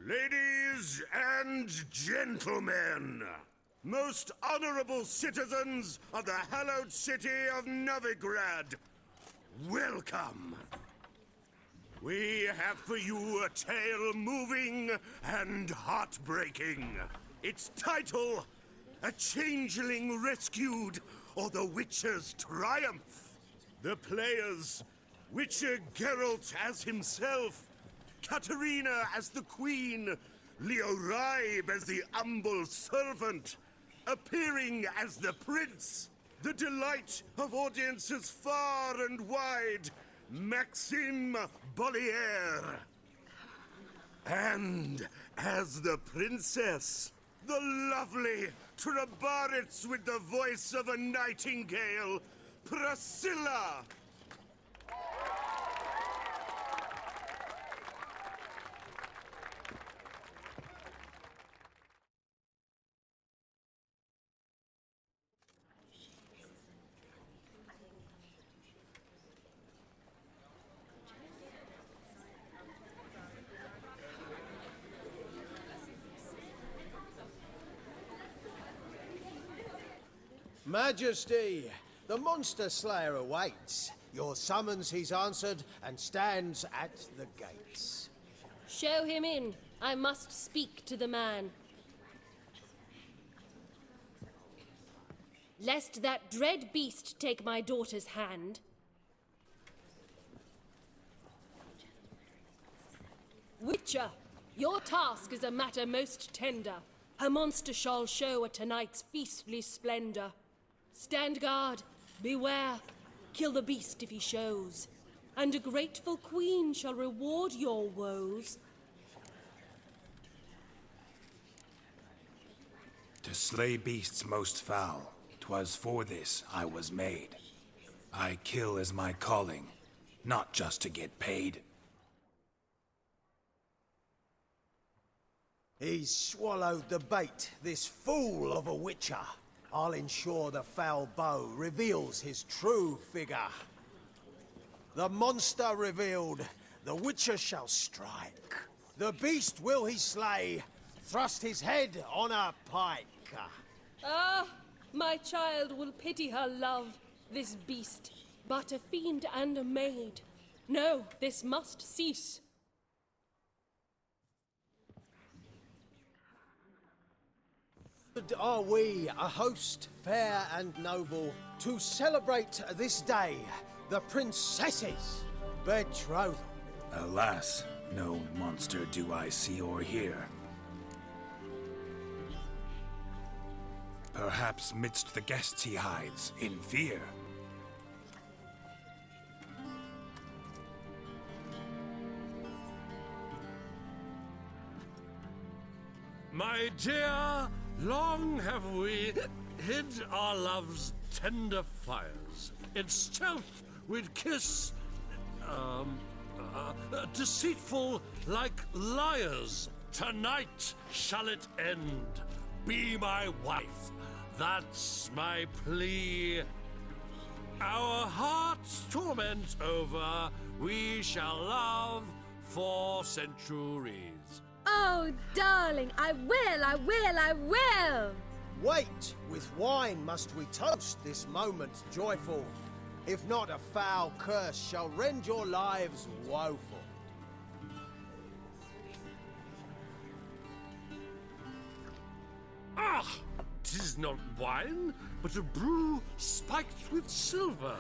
Ladies and gentlemen, most honorable citizens of the hallowed city of Novigrad, welcome. We have for you a tale moving and heartbreaking. Its title, A Changeling Rescued, or the Witcher's Triumph. The players, Witcher Geralt as himself, Katarina as the Queen, Leo Raib as the humble servant, appearing as the Prince, the delight of audiences far and wide, Maxime Bollier. And as the Princess, the lovely Trabaritz with the voice of a nightingale, Priscilla. Majesty, the monster slayer awaits. Your summons he's answered and stands at the gates. Show him in. I must speak to the man. Lest that dread beast take my daughter's hand. Witcher, your task is a matter most tender. A monster shall show at tonight's feastly splendor. Stand guard, beware, kill the beast if he shows, and a grateful queen shall reward your woes. To slay beasts most foul, 'twas for this I was made. I kill is my calling, not just to get paid. He's swallowed the bait, this fool of a witcher. I'll ensure the foul bow reveals his true figure. The monster revealed, the witcher shall strike. The beast will he slay, thrust his head on a pike. Ah, my child will pity her love, this beast, but a fiend and a maid. No, this must cease. Are we a host fair and noble to celebrate this day, the princess's betrothal? Alas, no monster do I see or hear. Perhaps midst the guests he hides, in fear. My dear, long have we hid our love's tender fires. In stealth we'd kiss, deceitful like liars. Tonight shall it end. Be my wife, that's my plea. Our hearts' torment over, we shall love for centuries. Oh, darling, I will! Wait, with wine must we toast this moment joyful. If not, a foul curse shall rend your lives woeful. Ah! 'Tis not wine, but a brew spiked with silver.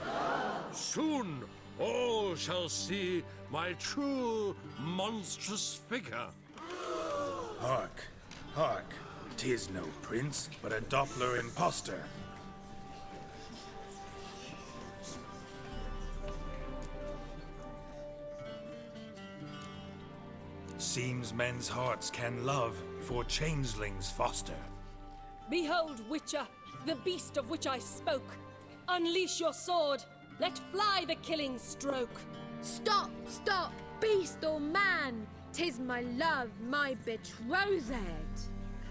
Soon all shall see my true monstrous figure. Hark, hark, 'tis no prince, but a Doppler impostor. Seems men's hearts can love, for changelings foster. Behold, Witcher, the beast of which I spoke. Unleash your sword. Let fly the killing stroke. Stop, beast or man! 'Tis my love, my betrothed.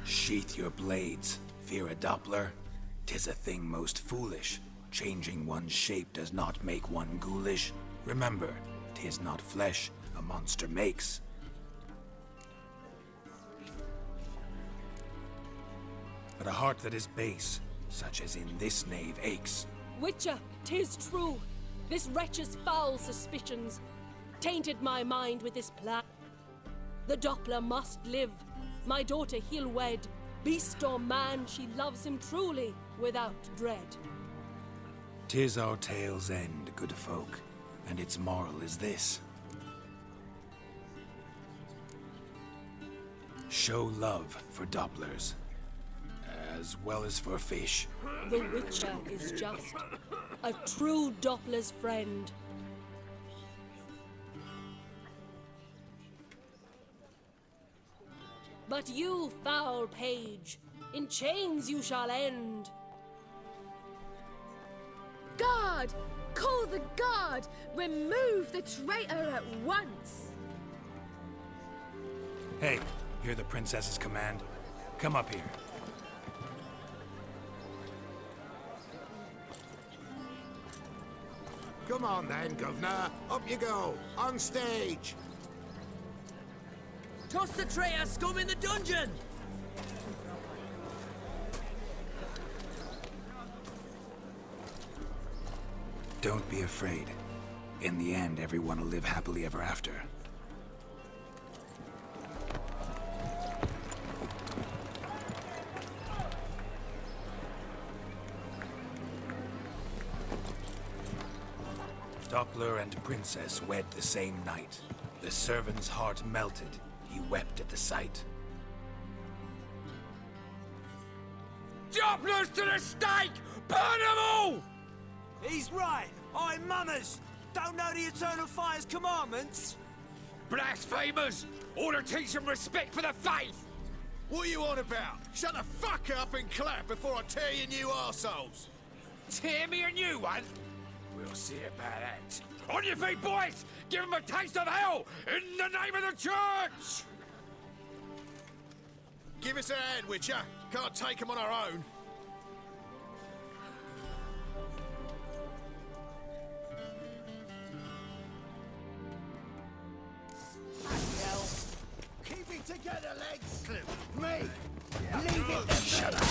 Sheath your blades, fear a Doppler. 'Tis a thing most foolish. Changing one's shape does not make one ghoulish. Remember, 'tis not flesh a monster makes. a heart that is base, such as in this knave aches. Witcher, 'tis true. This wretch's foul suspicions tainted my mind with this plan. The Doppler must live. My daughter he'll wed. Beast or man, she loves him truly, without dread. 'Tis our tale's end, good folk, and its moral is this. Show love for Dopplers, as well as for fish. The Witcher is just a true Doppler's friend. But you, foul page, in chains you shall end. Guard! Call the guard! Remove the traitor at once! Hey, hear the princess's command? Come up here. Come on then, Governor. Up you go. On stage. Toss the traitor scum in the dungeon! Don't be afraid. In the end, everyone will live happily ever after. Doppler and Princess wed the same night. The servant's heart melted. He wept at the sight. Dopplers to the stake! Burn them all! He's right. I'm mummers. Don't know the Eternal Fire's commandments. Blasphemers! Ought to teach them respect for the faith! What are you on about? Shut the fuck up and clap before I tear you new arseholes. Tear me a new one? We'll see about that. On your feet, boys! Give them a taste of hell in the name of the church! Give us a hand, Witcher. Can't take them on our own. Keep it together, legs! Me! Leave it to me! Shut up!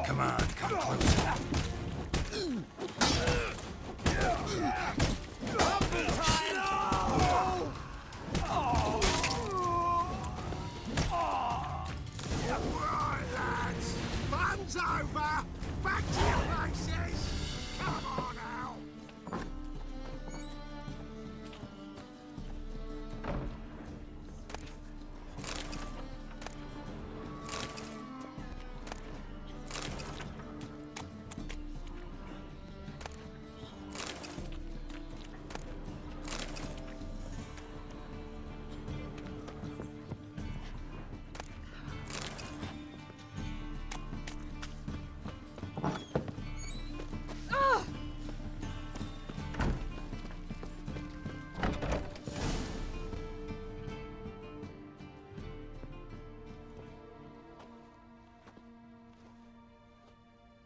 Come on, come closer. Right, lads. Fun's over. Back to your places. Come on now.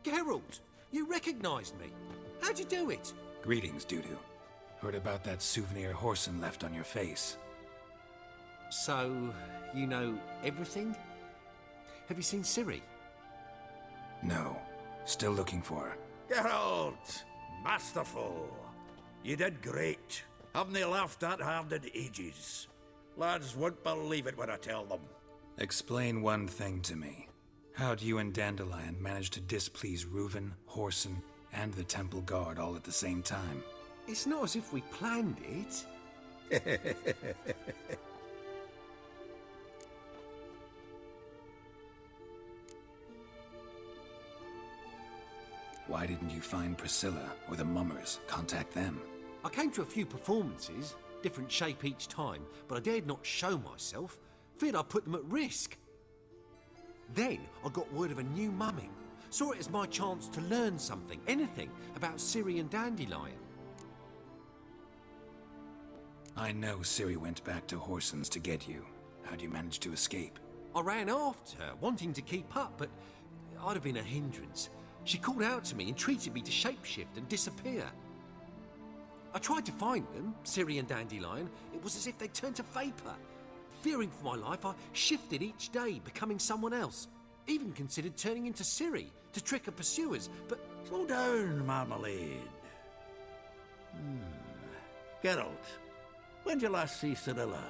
Geralt, you recognized me. How'd you do it? Greetings, Dudu. Heard about that souvenir Horson left on your face. So, you know everything? Have you seen Ciri? No. Still looking for her. Geralt! Masterful! You did great. Haven't they laughed that hard in ages? Lads won't believe it when I tell them. Explain one thing to me. How'd you and Dandelion manage to displease Reuven, Horson, and the Temple Guard all at the same time? It's not as if we planned it. Why didn't you find Priscilla or the Mummers? Contact them. I came to a few performances. different shape each time, but I dared not show myself, feared I'd put them at risk. Then I got word of a new mumming, saw it as my chance to learn something, anything, about Ciri and Dandelion. I know Ciri went back to Horson's to get you. How'd you manage to escape? I ran after her, wanting to keep up, but I'd have been a hindrance. She called out to me, entreated me to shapeshift and disappear. I tried to find them, Ciri and Dandelion. It was as if they turned to vapour. Fearing for my life, I shifted each day, becoming someone else. Even considered turning into Ciri to trick her pursuers, but... Slow down, Marmalade. Geralt, when did you last see Cirilla?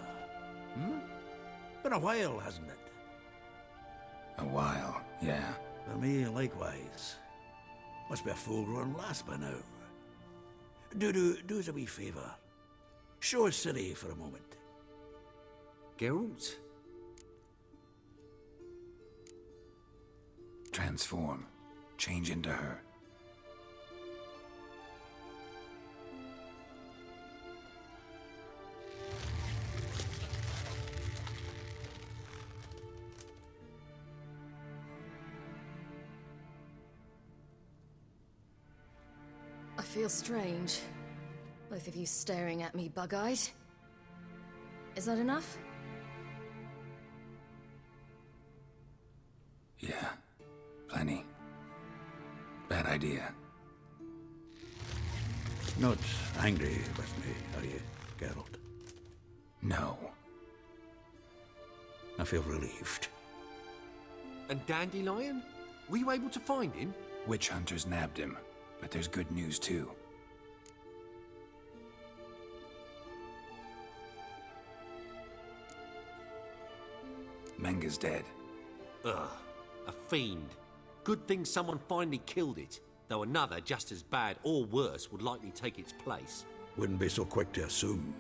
Been a while, hasn't it? A while, yeah. For me, likewise. Must be a full-grown lass by now. Do us a wee favour. Show us Ciri for a moment. Geralt? Transform. Change into her. I feel strange. Both of you staring at me bug-eyed. Is that enough? Yeah. Plenty. Bad idea. Not angry with me, are you, Geralt? No. I feel relieved. And Dandelion? Were you able to find him? Witch hunters nabbed him, but there's good news too. Menga's dead. Ugh, a fiend. Good thing someone finally killed it, though another just as bad or worse would likely take its place. Wouldn't be so quick to assume.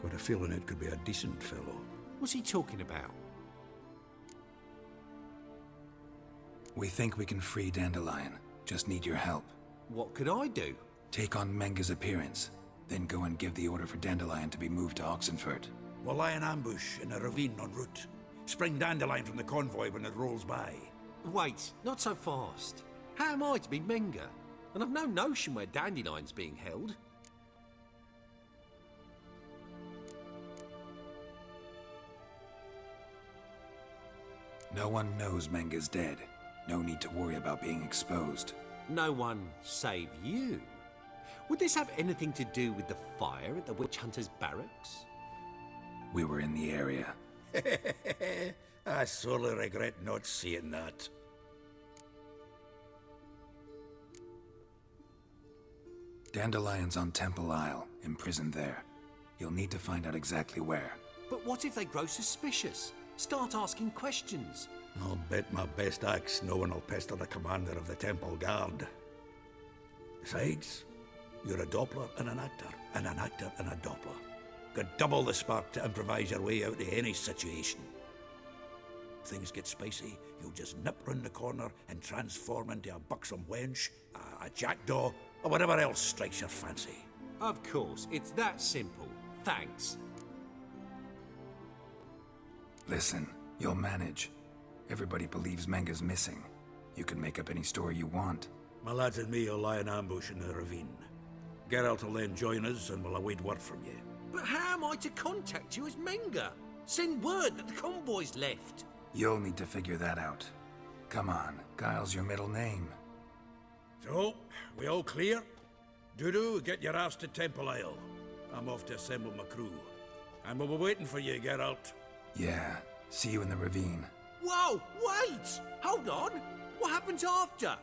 Got a feeling it could be a decent fellow. What's he talking about? We think we can free Dandelion. Just need your help. What could I do? Take on Menga's appearance, then go and give the order for Dandelion to be moved to Oxenfurt. We'll lie in ambush in a ravine en route. Spring Dandelion from the convoy when it rolls by. Wait, not so fast. How am I to be Menga? And I've no notion where Dandelion's being held. No one knows Menga's dead. No need to worry about being exposed. No one save you? Would this have anything to do with the fire at the witch hunter's barracks? We were in the area. I sorely regret not seeing that. Dandelion's on Temple Isle, imprisoned there. You'll need to find out exactly where. But what if they grow suspicious? Start asking questions? I'll bet my best axe no one will pester the commander of the Temple Guard. Besides, you're a Doppler and an actor and a Doppler. Got double the spark to improvise your way out of any situation. If things get spicy, you'll just nip round the corner and transform into a buxom wench, a jackdaw, or whatever else strikes your fancy. Of course, it's that simple. Thanks. Listen, you'll manage. Everybody believes Menga's missing. You can make up any story you want. My lads and me will lie in ambush in the ravine. Geralt will then join us and we'll await word from you. But how am I to contact you as Menga? Send word that the convoy's left. You'll need to figure that out. Come on, Guile's your middle name. So, we all clear? Dudu, get your ass to Temple Isle. I'm off to assemble my crew. And we'll be waiting for you, Geralt. Yeah, see you in the ravine. Whoa, wait! Hold on! What happens after?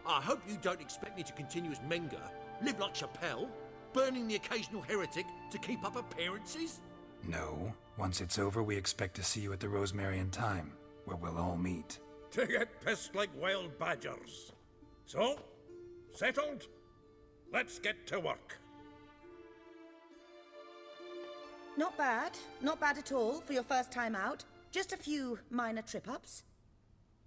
I hope you don't expect me to continue as Menga, live like CHATEAU, burning the occasional heretic to keep up appearances? No. Once it's over, we expect to see you at the Rosemary in Time, where we'll all meet. To get pissed like wild badgers. So, settled? Let's get to work. Not bad. Not bad at all for your first time out. Just a few minor trip-ups.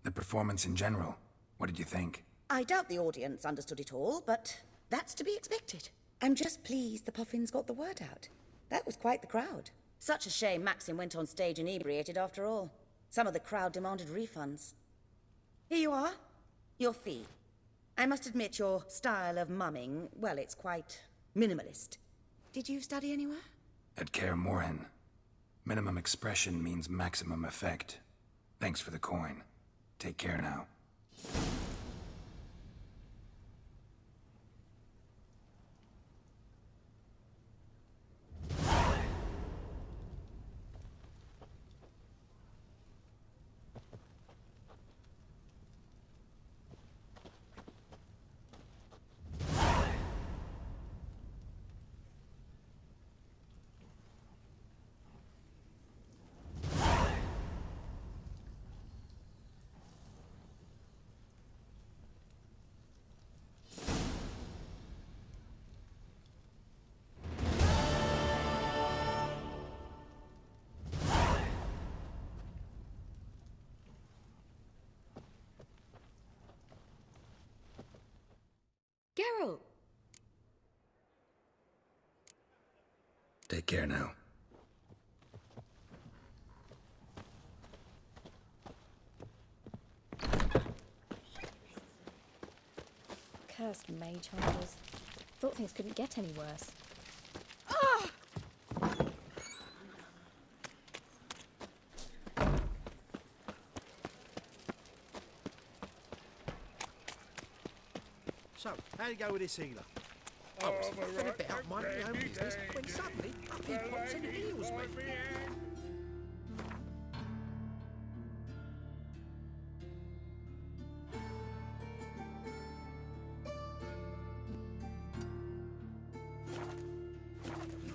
The performance in general, what did you think? I doubt the audience understood it all, but that's to be expected. I'm just pleased the Puffins got the word out. That was quite the crowd. Such a shame Maxim went on stage inebriated after all. Some of the crowd demanded refunds. Here you are. Your fee. I must admit your style of mumming, well, it's quite minimalist. Did you study anywhere? At Kaer Morhen, minimum expression means maximum effect. Thanks for the coin. Take care now. Geralt! Take care now. Cursed mage hunters. Thought things couldn't get any worse. So, how do you go with this healer? I was thinking about my own business when suddenly up he pops and heals me.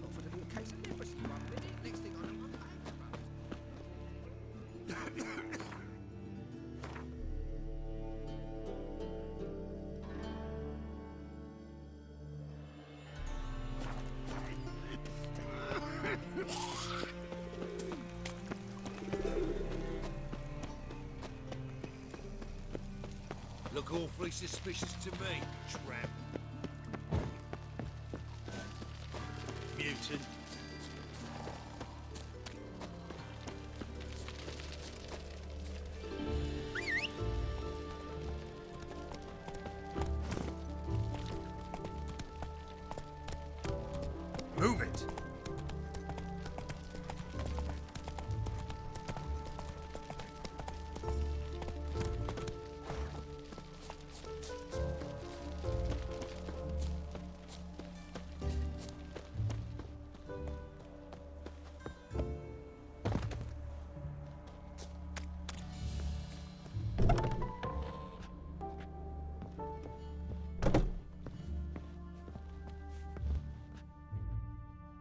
Offered a little case of leprosy 1 minute, next thing I know, I'm Look awfully suspicious to me, tramp. Mutant. Move it!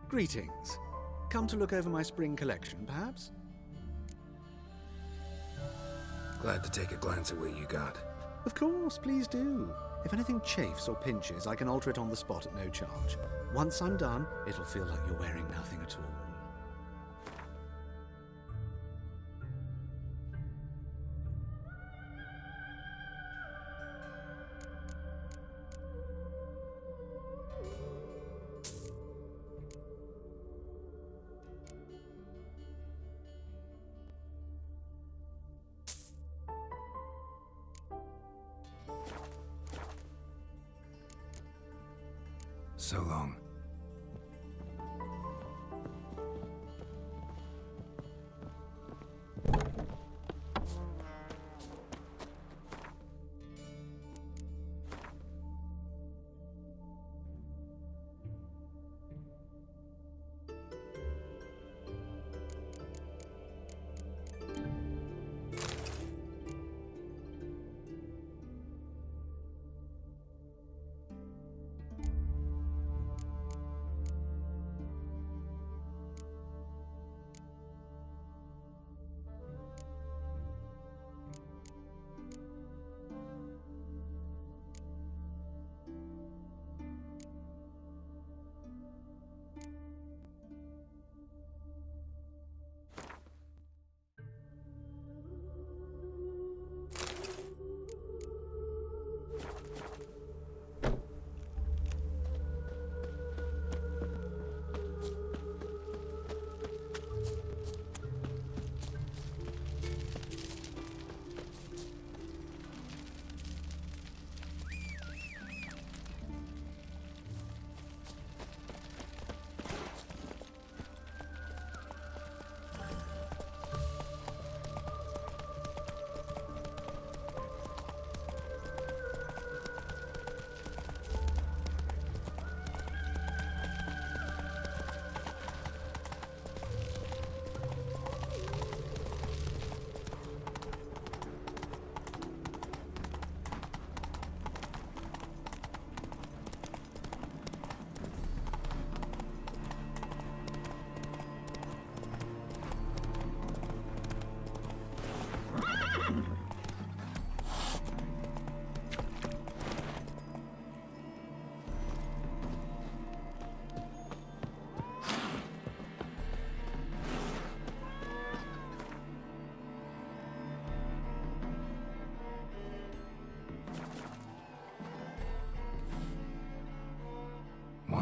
Greetings. Come to look over my spring collection, perhaps? Glad to take a glance at what you got. Of course, please do. If anything chafes or pinches, I can alter it on the spot at no charge. Once I'm done, it'll feel like you're wearing nothing at all. So long.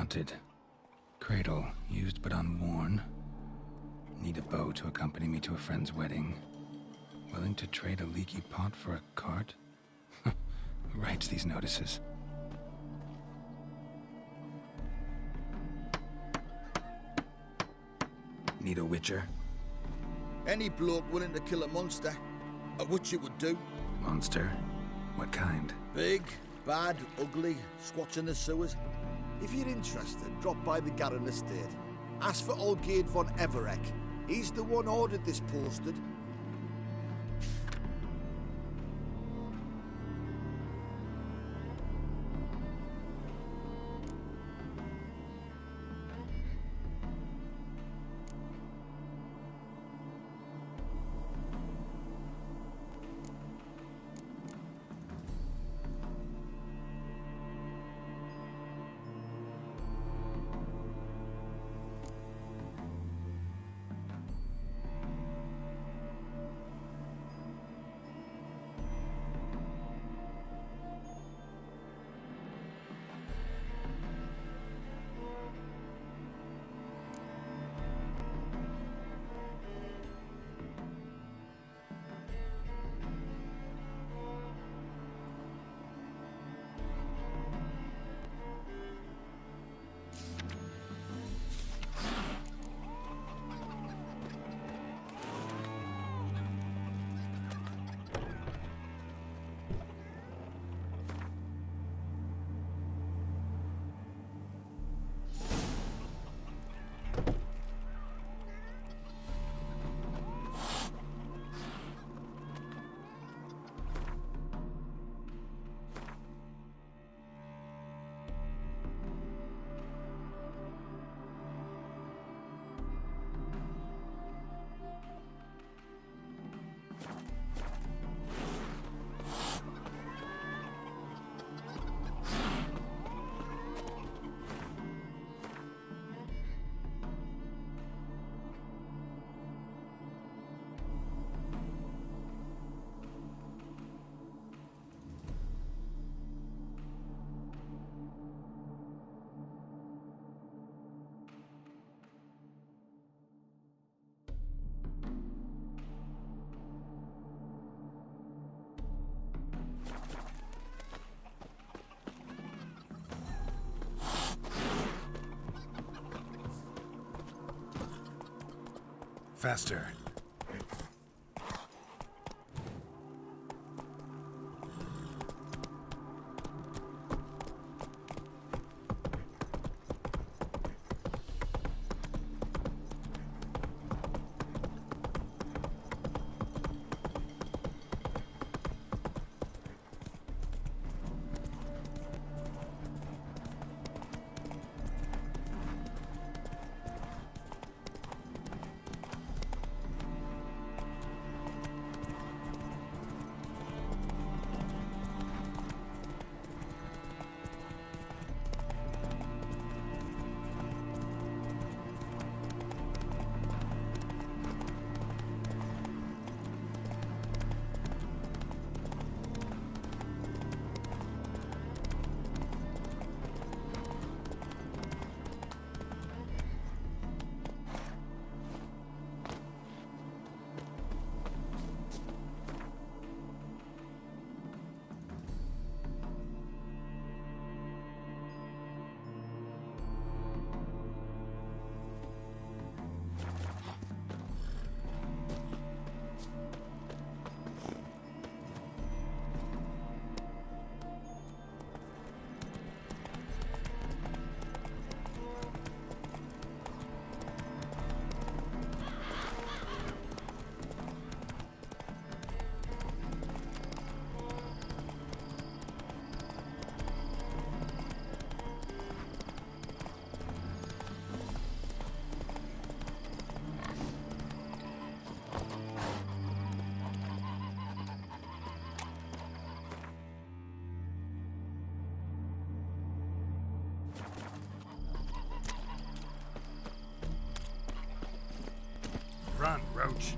wanted. Cradle, used but unworn. Need a bow to accompany me to a friend's wedding. Willing to trade a leaky pot for a cart? Who writes these notices? Need a witcher? Any bloke willing to kill a monster, a witcher would do. Monster? What kind? Big, bad, ugly, squats in the sewers. If you're interested, drop by the Garren estate. Ask for Olgierd von Everek. He's the one ordered this posted. Faster. Run, Roach.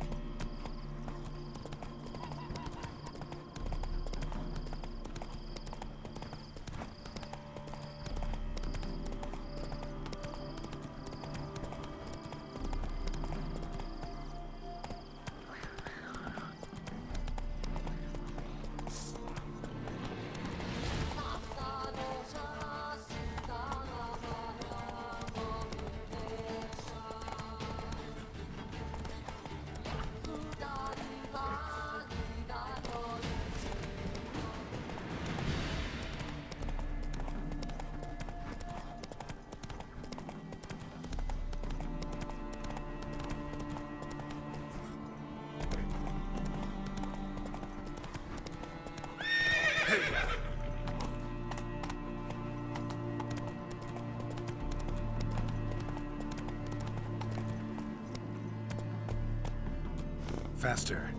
faster.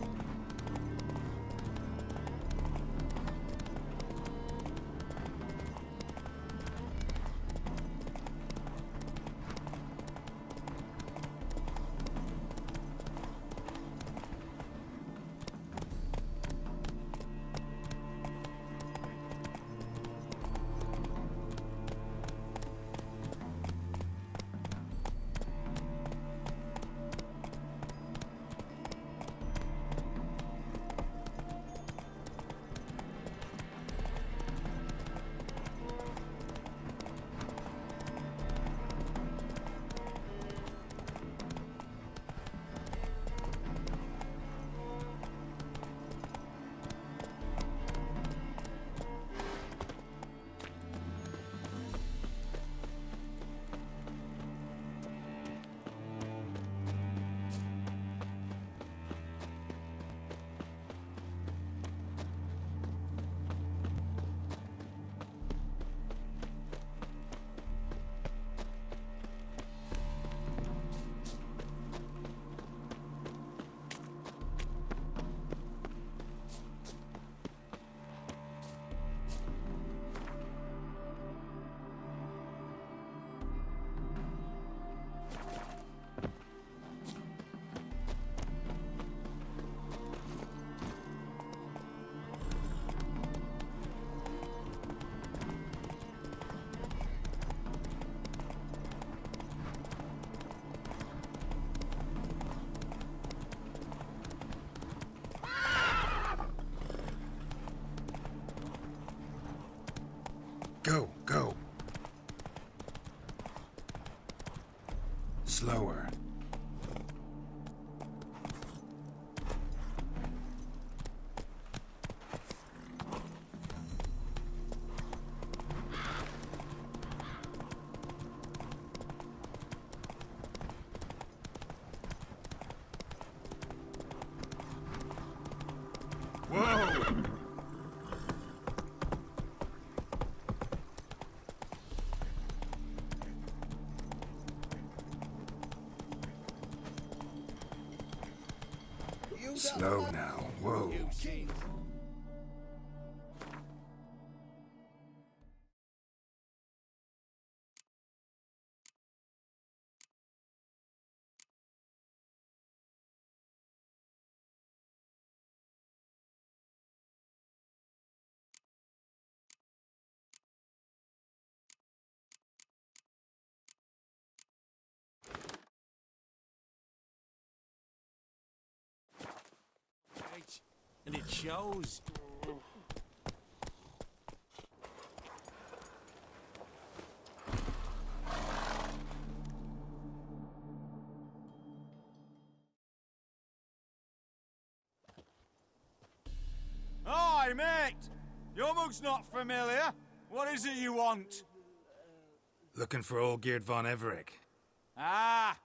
Go, go. Slower. Whoa! Slow now. Whoa. And it shows. Hi, mate! Your mug's not familiar. What is it you want? Looking for old Geert von Everec. Ah!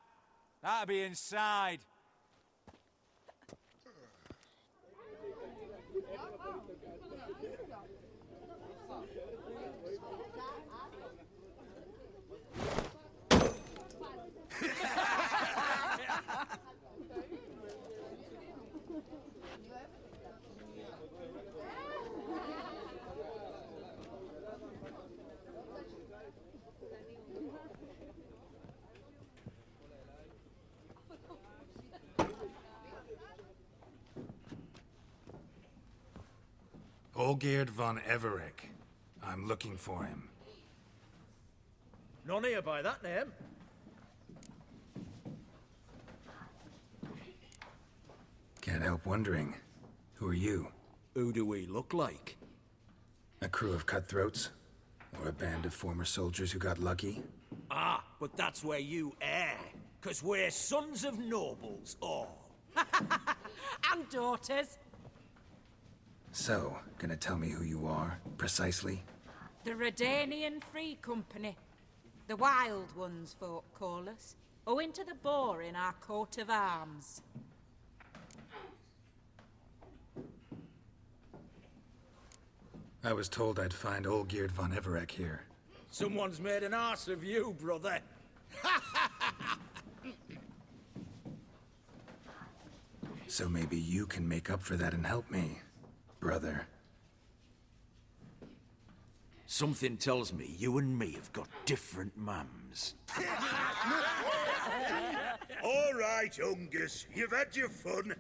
That'll be inside. Olgeerd von Everec. I'm looking for him. None here by that name. Can't help wondering. Who are you? Who do we look like? A crew of cutthroats? Or a band of former soldiers who got lucky? Ah, but that's where you err. 'Cause we're sons of nobles, all. And daughters. So, gonna tell me who you are, precisely? The Redanian Free Company. The Wild Ones, folk call us. Owing to the boar in our coat of arms. I was told I'd find Olgeerd von Everec here. Someone's made an arse of you, brother. So maybe you can make up for that and help me, brother. Something tells me you and me have got different mums. All right, Ungus, you've had your fun.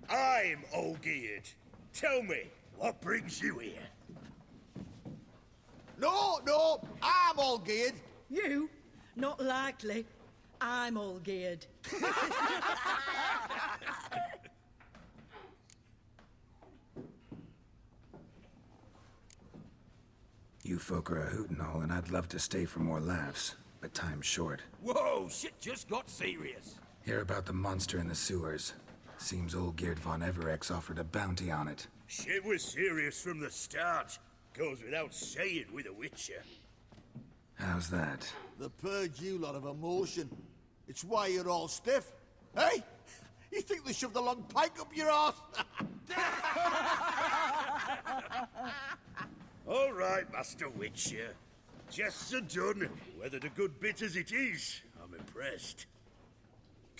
I'm Olgierd. Tell me, what brings you here? No, I'm Olgierd. You? Not likely. I'm all geared. You folk are a hoot and all, and I'd love to stay for more laughs, but time's short. Whoa, shit just got serious. Hear about the monster in the sewers. Seems old Geert von Everex offered a bounty on it. Shit was serious from the start. Goes without saying with a Witcher. How's that? They purge you lot of emotion. It's why you're all stiff. Hey? You think they shoved a long pike up your arse? All right, Master Witcher. Jests are done. Whether the good bit as it is, I'm impressed.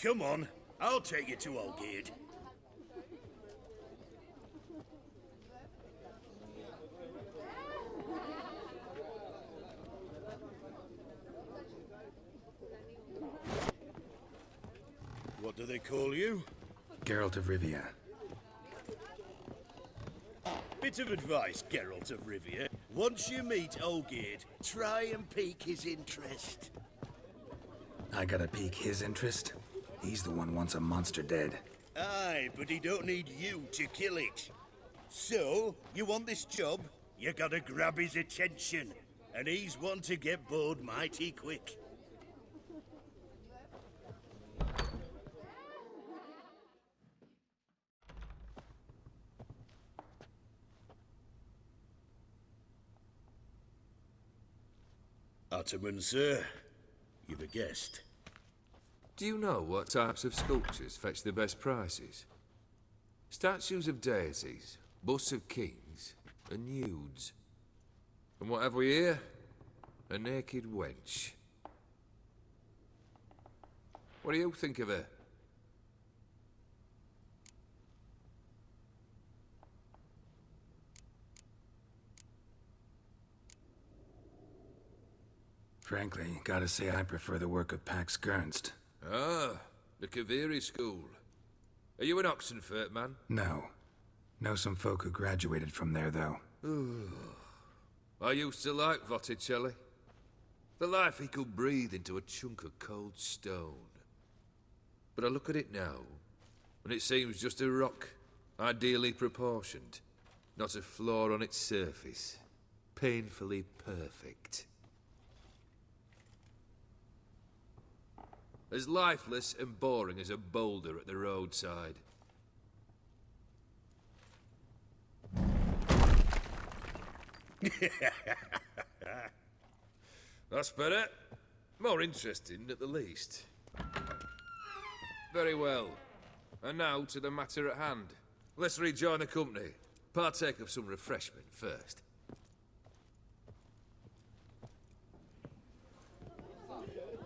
Come on, I'll take you to Olgierd. What do they call you? Geralt of Rivia. Bit of advice, Geralt of Rivia. Once you meet Olgierd, try and pique his interest. I gotta pique his interest? He's the one wants a monster dead. Aye, but he don't need you to kill it. So, you want this job? You gotta grab his attention. And he's one to get bored mighty quick. Ataman, sir. You've a guest. Do you know what types of sculptures fetch the best prices? Statues of deities, busts of kings, and nudes. And what have we here? A naked wench. What do you think of her? Frankly, gotta say I prefer the work of Pax Gernst. Ah, the Kaviri school. Are you an Oxenfurt man? No. Know some folk who graduated from there, though. I used to like Botticelli. The life he could breathe into a chunk of cold stone. But I look at it now, and it seems just a rock, ideally proportioned. Not a flaw on its surface. Painfully perfect. As lifeless and boring as a boulder at the roadside. That's better. More interesting, at the least. Very well. And now to the matter at hand. Let's rejoin the company. Partake of some refreshment first.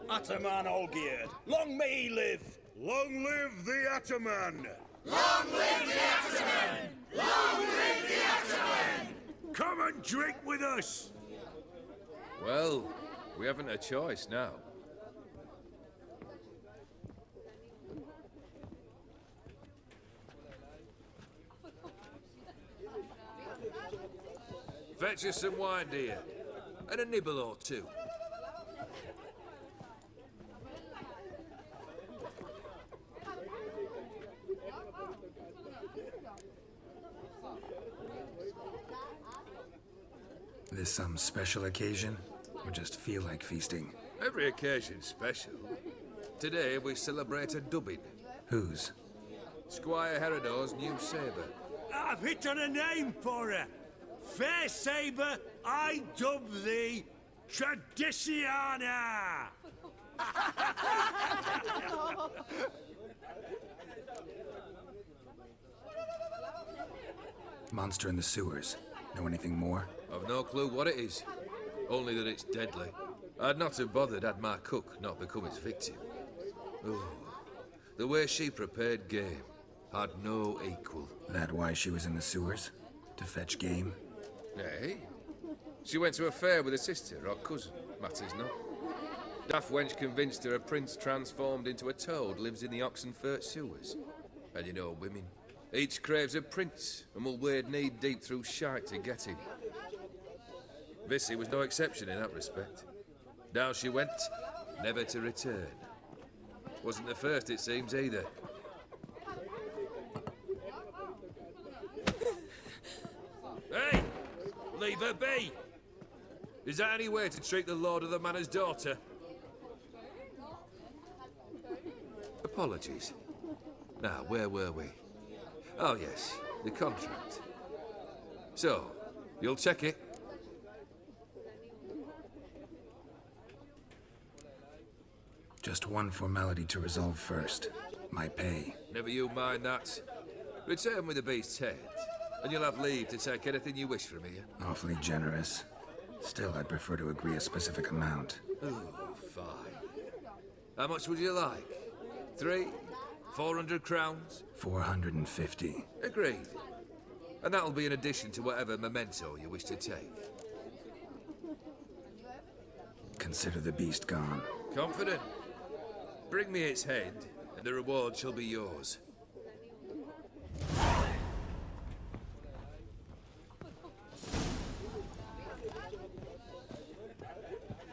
Ataman Olgierd, long may he live! Long live the Ataman! Long live the Ataman! Long live the Ataman! Come and drink with us! Well, we haven't a choice now. Fetch us some wine, dear. And a nibble or two. This some special occasion? Or just feel like feasting? Every occasion's special. Today we celebrate a dubbing. Whose? Squire Herodor's new sabre. I've hit on a name for her. Fair sabre, I dub thee Tradiciana! Monster in the sewers. Know anything more? I've no clue what it is. Only that it's deadly. I'd not have bothered had my cook not become its victim. Oh, the way she prepared game. had no equal. That why she was in the sewers? To fetch game? Nay. She went to a fair with her sister or cousin, matters not. Daft wench convinced her a prince transformed into a toad lives in the Oxenfurt sewers. And you know women. Each craves a prince and will wade knee-deep through shite to get him. Vissy was no exception in that respect. Down she went, never to return. Wasn't the first, it seems, either. Hey! Leave her be! Is that any way to treat the lord of the manor's daughter? Apologies. Now, where were we? Oh, yes, the contract. So, you'll check it? Just one formality to resolve first. My pay. Never you mind that. Return with the beast's head, and you'll have leave to take anything you wish from here. Awfully generous. Still, I'd prefer to agree a specific amount. Oh, fine. How much would you like? 300, 400 crowns? 450. Agreed. And that'll be in addition to whatever memento you wish to take. Consider the beast gone. Confident? Bring me its head, and the reward shall be yours.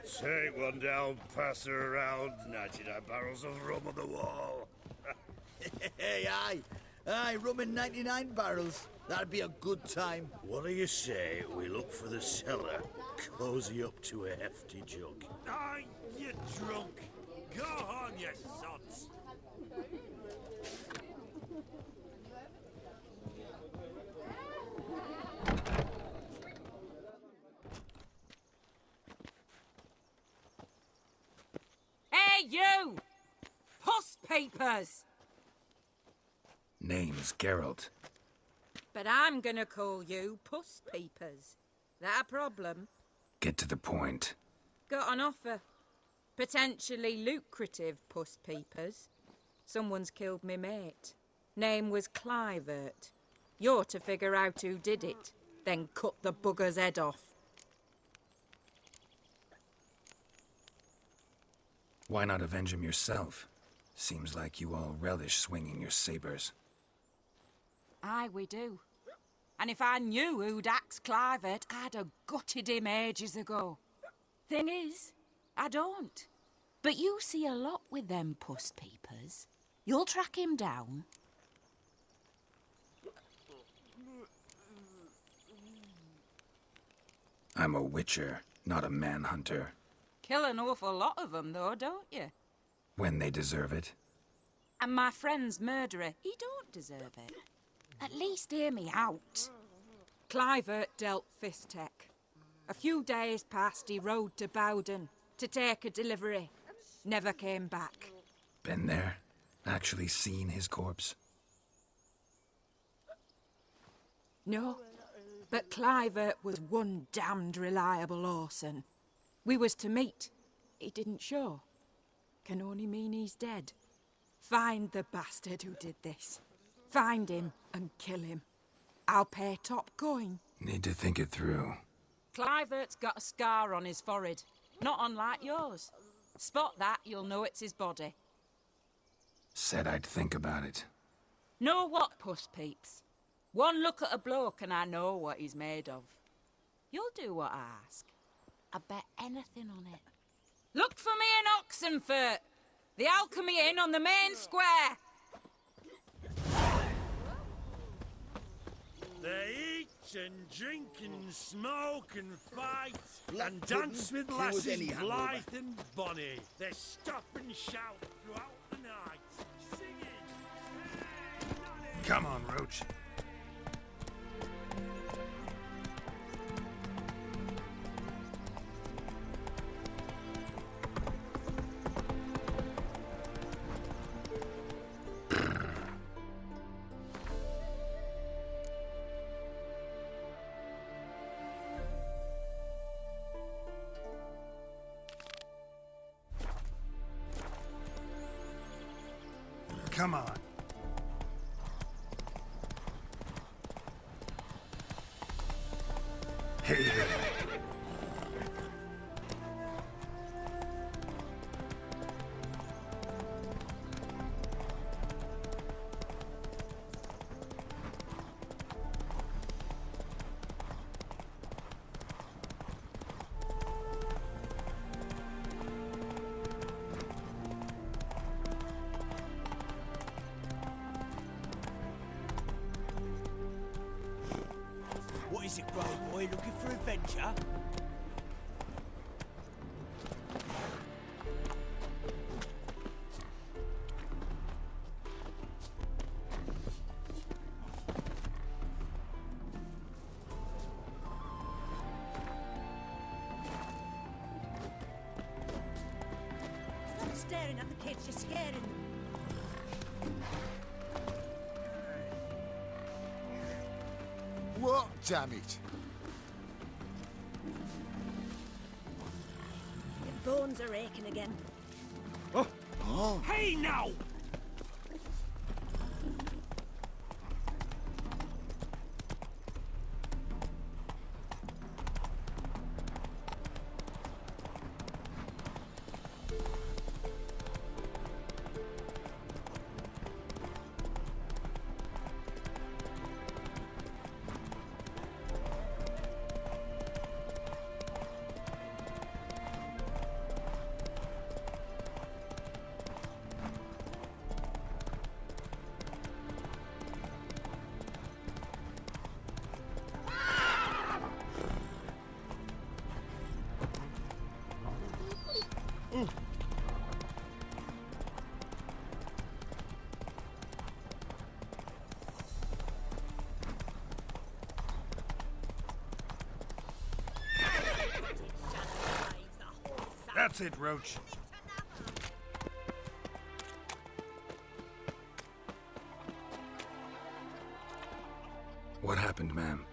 Take one down, pass her around, 99 barrels of rum on the wall. Hey, aye, rum in 99 barrels. That'd be a good time. What do you say we look for the cellar, cozy up to a hefty jug? Aye, you drunk. Go on, you sots. Hey, you! Puss papers! Name's Geralt. But I'm gonna call you Puss Papers. That a problem? Get to the point. Got an offer. Potentially lucrative puss peepers. Someone's killed me mate. Name was Clivert. You're to figure out who did it, then cut the bugger's head off. Why not avenge him yourself? Seems like you all relish swinging your sabers. Aye, we do. And if I knew who'd axed Clivert, I'd have gutted him ages ago. Thing is, I don't. But you see a lot with them puss peepers. You'll track him down. I'm a witcher, not a manhunter. Kill an awful lot of them, though, don't you? When they deserve it. And my friend's murderer, he don't deserve it. At least hear me out. Clivert dealt Fistek. A few days past, he rode to Bowden to take a delivery. Never came back. Been there? Actually seen his corpse? No, but Clivert was one damned reliable Orson. We was to meet. He didn't show. Can only mean he's dead. Find the bastard who did this. Find him and kill him. I'll pay top coin. Need to think it through. Clivert's got a scar on his forehead, not unlike yours. Spot that, you'll know it's his body. Said I'd think about it. Know what, puss peeps? One look at a bloke and I know what he's made of. You'll do what I ask. I bet anything on it. Look for me in Oxenfurt! The Alchemy Inn on the main square! They eat and drink and smoke and fight Black and dance pudding, with who was lasses any hangover? blithe and bonny. They stop and shout throughout the night, singing. Come on, Roach. Come on. for adventure? Stop staring at the kids, you're scaring them. What, damn it? Your bones are aching again. Oh. Hey, now! That's it, Roach. What happened, ma'am?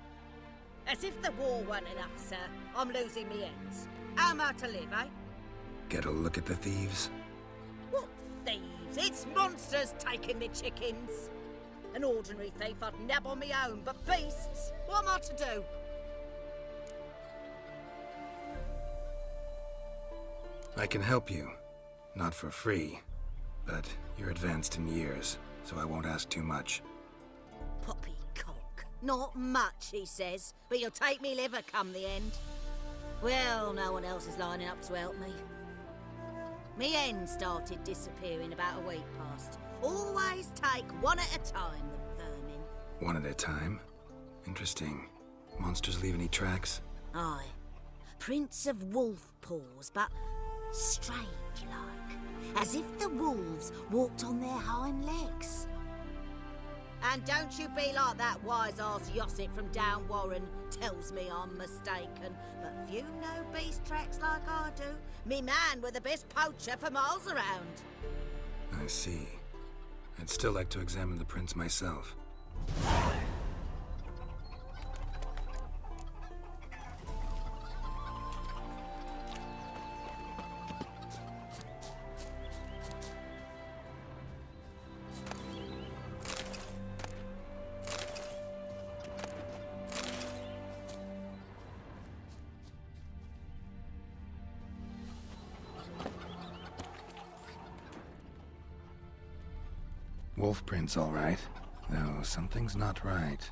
As if the war weren't enough, sir. I'm losing me ends. How am I to live, eh? Get a look at the thieves? What thieves? It's monsters taking me chickens. An ordinary thief I'd nab on me own, but beasts? What am I to do? I can help you. Not for free. But you're advanced in years, so I won't ask too much. Poppycock. Not much, he says, but you'll take me liver come the end. Well, no one else is lining up to help me. Me hen started disappearing about a week past. Always take one at a time, the vermin. One at a time? Interesting. Monsters leave any tracks? Aye. Prints of wolf paws, but strange-like. As if the wolves walked on their hind legs. And don't you be like that wise-ass Yossit from down Warren tells me I'm mistaken. But few know beast tracks like I do. Me man were the best poacher for miles around. I see. I'd still like to examine the prints myself. Wolf prints, all right. Though something's not right.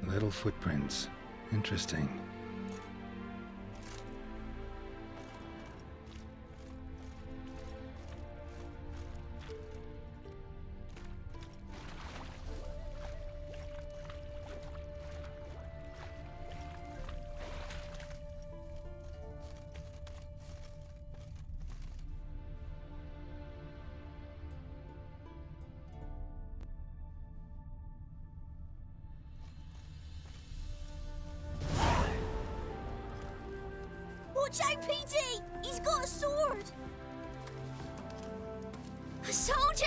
Little footprints. Interesting. Watch out, Petey! He's got a sword! A soldier!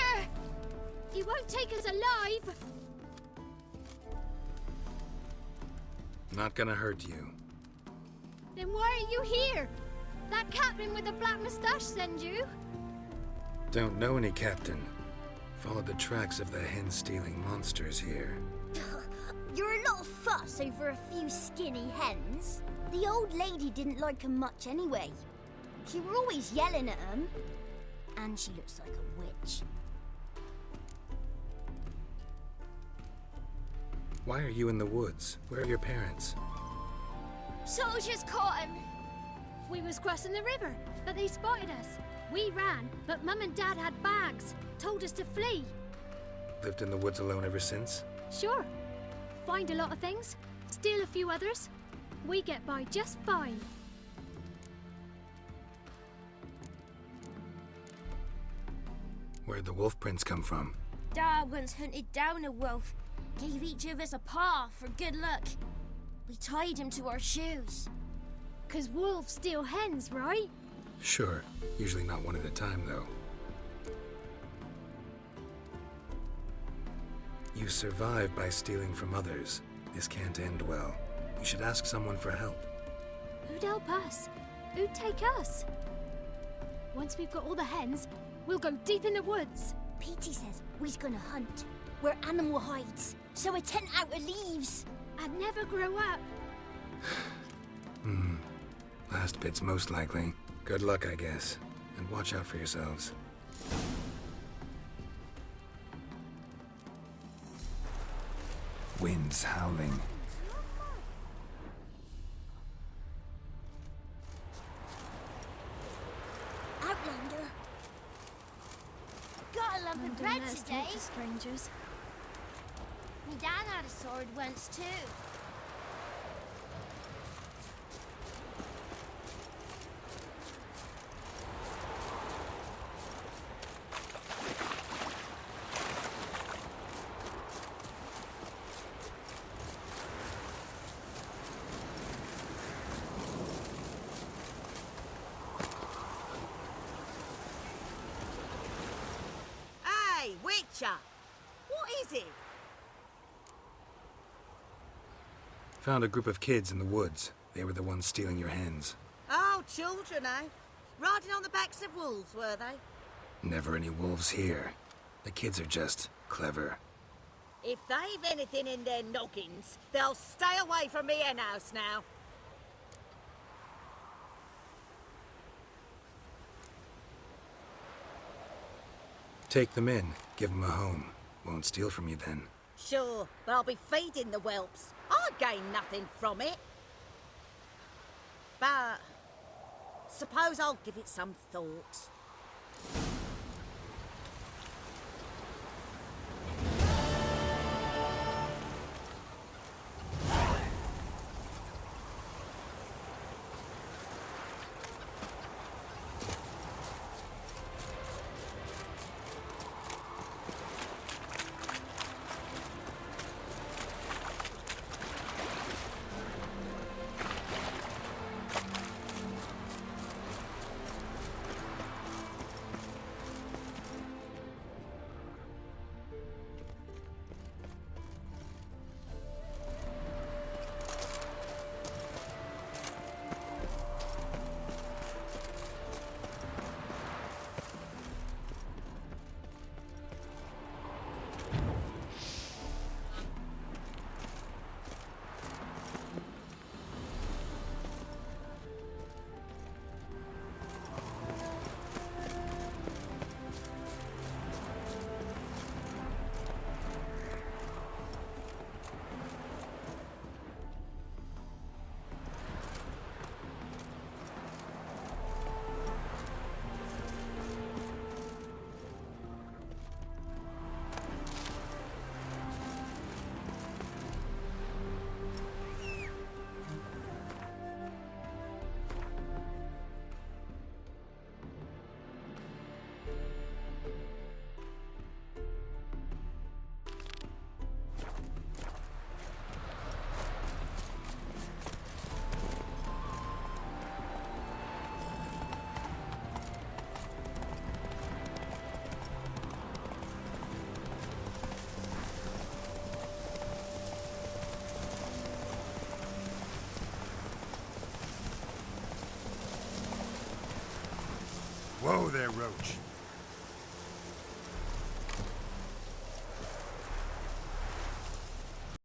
He won't take us alive! Not gonna hurt you. Then why are you here? That captain with the black moustache send you? Don't know any captain. Followed the tracks of the hen-stealing monsters here. You're a lot of fuss over a few skinny hens. The old lady didn't like 'em much anyway. She were always yelling at 'em. And she looks like a witch. Why are you in the woods? Where are your parents? Soldiers caught 'em. We was crossing the river, but they spotted us. We ran, but Mum and Dad had bags. Told us to flee. Lived in the woods alone ever since? Sure. Find a lot of things, steal a few others. We get by just fine. Where'd the wolf prints come from? Dad once hunted down a wolf. Gave each of us a paw for good luck. We tied him to our shoes. 'Cause wolves steal hens, right? Sure. Usually not one at a time, though. You survive by stealing from others. This can't end well. You should ask someone for help. Who'd help us? Who'd take us? Once we've got all the hens, we'll go deep in the woods. Petey says we's gonna hunt. We're animal hides, so a tent out of leaves. I'd never grow up. Last bit's most likely. Good luck, I guess. And watch out for yourselves. Wind's howling. Outlander. Got a lump of bread today. Strangers. Me dad had a sword once too. Hey, Witcher! What is it? Found a group of kids in the woods. They were the ones stealing your hens. Oh, children, eh? Riding on the backs of wolves, were they? Never any wolves here. The kids are just clever. If they've anything in their noggins, they'll stay away from me hen house now. Take them in. Give them a home. Won't steal from you then. Sure, but I'll be feeding the whelps. I gain nothing from it. But suppose I'll give it some thought. Whoa there, Roach.